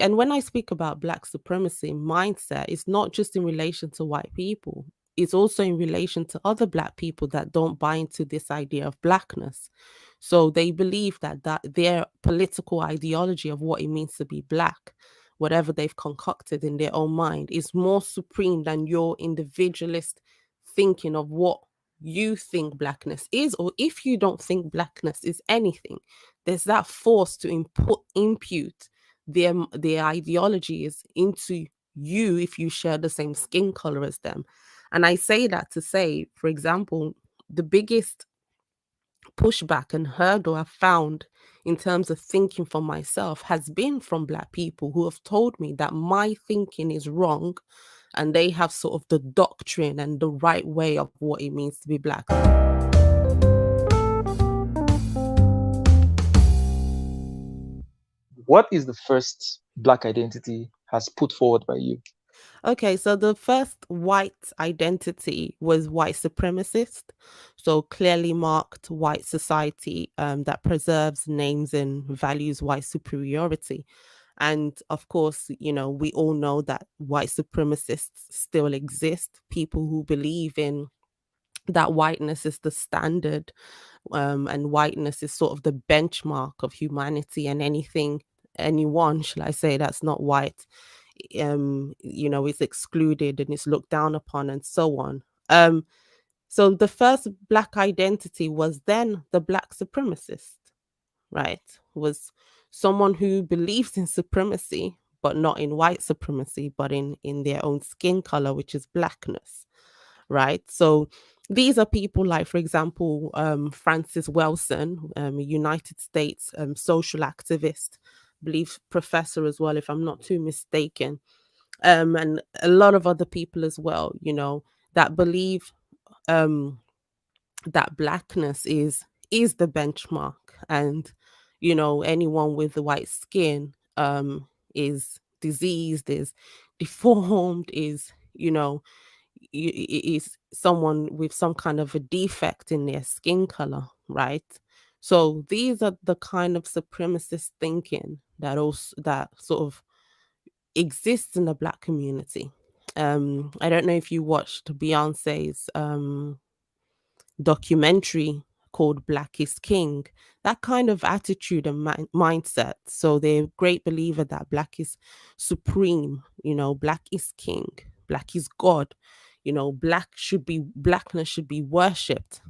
And when I speak about Black supremacy mindset, it's not just in relation to white people. It's also in relation to other Black people that don't buy into this idea of Blackness. So they believe that their political ideology of what it means to be Black, whatever they've concocted in their own mind, is more supreme than your individualist thinking of what you think Blackness is, or if you don't think Blackness is anything, there's that force to impute their ideologies into you if you share the same skin color as them. And I say that to say, for example, the biggest pushback and hurdle I've found in terms of thinking for myself has been from Black people who have told me that my thinking is wrong and they have sort of the doctrine and the right way of what it means to be Black. What is the first Black identity has put forward by you? Okay, so the first white identity was white supremacist. So clearly marked white society that preserves, names, and values white superiority. And of course, we all know that white supremacists still exist, people who believe in that whiteness is the standard, and whiteness is sort of the benchmark of humanity, and anyone, shall I say, that's not white, is excluded and is looked down upon, and so on. So the first Black identity was then the Black supremacist, right? Was someone who believes in supremacy, but not in white supremacy, but in their own skin color, which is Blackness, right? So these are people like, for example, Francis Wilson, a United States social activist, believe professor as well, if I'm not too mistaken, and a lot of other people as well, that believe um, that Blackness is the benchmark, and anyone with the white skin is diseased, is deformed, is is someone with some kind of a defect in their skin color, right? So these are the kind of supremacist thinking that sort of exists in the Black community. I don't know if you watched Beyonce's documentary called Black is King. That kind of attitude and mindset. So they're a great believer that Black is supreme, Black is king, Black is God, Blackness should be worshipped.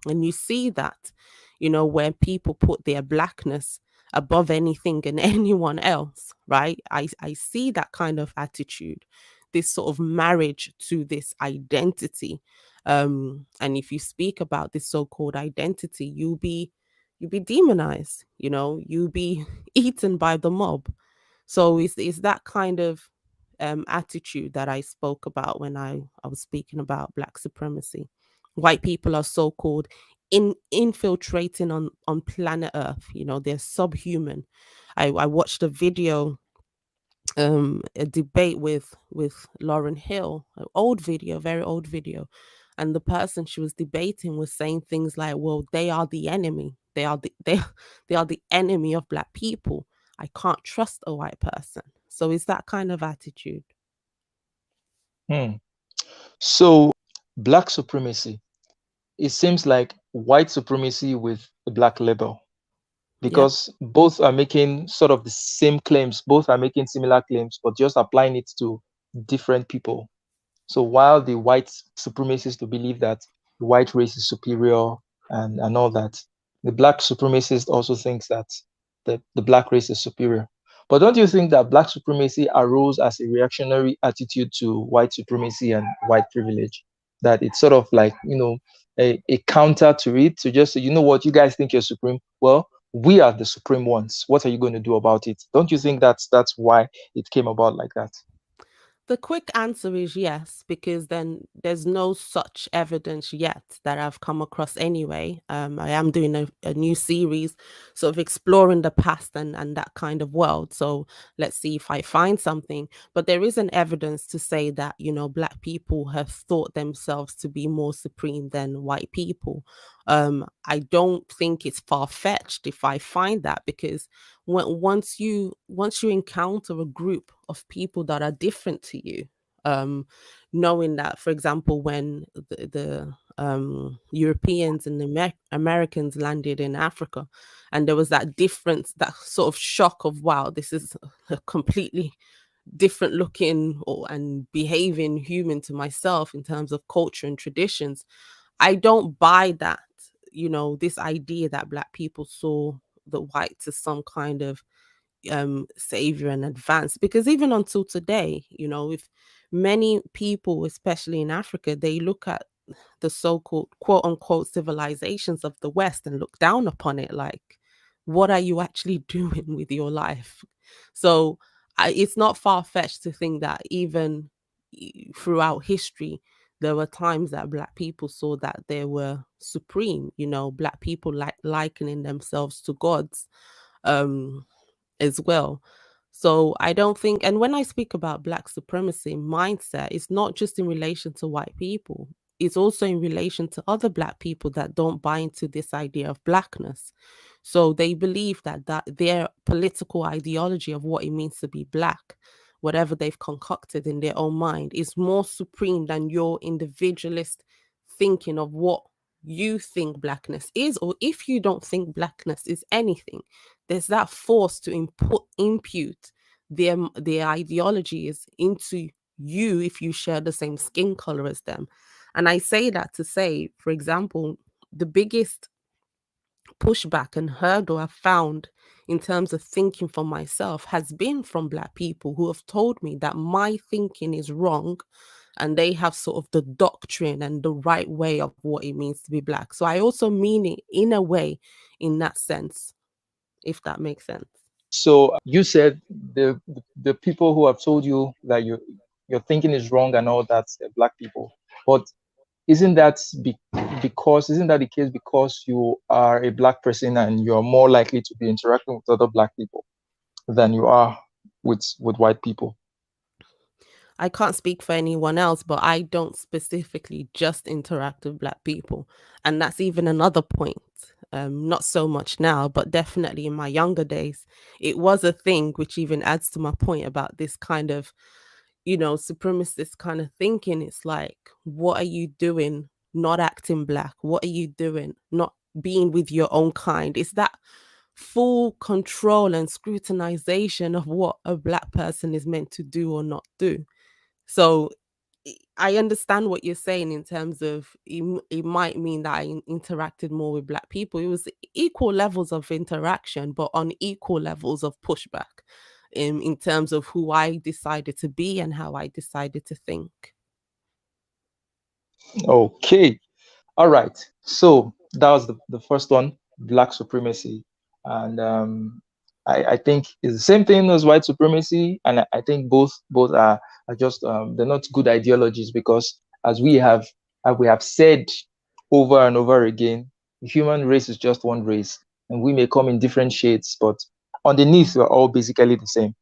And you see that, where people put their Blackness above anything and anyone else, right? I see that kind of attitude, this sort of marriage to this identity. And if you speak about this so-called identity, you'll be demonized, you'll be eaten by the mob. So it's that kind of attitude that I spoke about when I was speaking about Black supremacy. White people are so-called infiltrating on planet Earth. They're subhuman. I watched a video, a debate with Lauren Hill, an old video, very old video, and the person she was debating was saying things like, "Well, they are the enemy. They are the enemy of Black people. I can't trust a white person." So it's that kind of attitude. Hmm. So, Black supremacy, it seems like white supremacy with a black label, Yep. because both are making sort of the same claims, both are making similar claims, but just applying it to different people. So while the white supremacists to believe that the white race is superior and all that, the black supremacist also thinks that the black race is superior. But don't you think that black supremacy arose as a reactionary attitude to white supremacy and white privilege? That it's sort of like, a counter to it, to just say, you know what, you guys think you're supreme. Well, we are the supreme ones. What are you going to do about it? Don't you think that's why it came about like that? The quick answer is yes, because then there's no such evidence yet that I've come across anyway. I am doing a new series, sort of exploring the past and that kind of world. So let's see if I find something. But there isn't evidence to say that, Black people have thought themselves to be more supreme than white people. I don't think it's far fetched if I find that, because once you encounter a group of people that are different to you, um knowing that, for example, when the Europeans and the Americans landed in Africa, and there was that difference, that sort of shock of, wow, this is a completely different looking and behaving human to myself in terms of culture and traditions. I don't buy that, this idea that Black people saw the whites as some kind of savior and advance, because even until today, if many people, especially in Africa, they look at the so-called quote unquote civilizations of the West and look down upon it, like, what are you actually doing with your life? So it's not far-fetched to think that even throughout history, there were times that Black people saw that they were supreme, Black people like likening themselves to gods, um as well. So I don't think, and when I speak about Black supremacy mindset, it's not just in relation to white people. It's also in relation to other Black people that don't buy into this idea of Blackness. So they believe that their political ideology of what it means to be Black, whatever they've concocted in their own mind, is more supreme than your individualist thinking of what you think Blackness is, or if you don't think Blackness is anything, there's that force to impute their ideologies into you if you share the same skin color as them. And I say that to say, for example, the biggest pushback and hurdle I've found in terms of thinking for myself has been from Black people who have told me that my thinking is wrong, and they have sort of the doctrine and the right way of what it means to be Black. So I also mean it in a way, in that sense, if that makes sense. So you said the people who have told you that your thinking is wrong and all that, Black people. But isn't that isn't that the case because you are a Black person and you're more likely to be interacting with other Black people than you are with white people? I can't speak for anyone else, but I don't specifically just interact with Black people. And that's even another point. Not so much now, but definitely in my younger days, it was a thing, which even adds to my point about this kind of, supremacist kind of thinking. It's like, what are you doing not acting Black? What are you doing not being with your own kind? It's that full control and scrutinization of what a Black person is meant to do or not do. So I understand what you're saying in terms of it might mean that I interacted more with Black people. It was equal levels of interaction, but on equal levels of pushback in terms of who I decided to be and how I decided to think. Okay. All right. So that was the first one, Black supremacy. And I think it's the same thing as white supremacy. And I think both are just they're not good ideologies because as we have said over and over again, the human race is just one race, and we may come in different shades, but underneath we're all basically the same.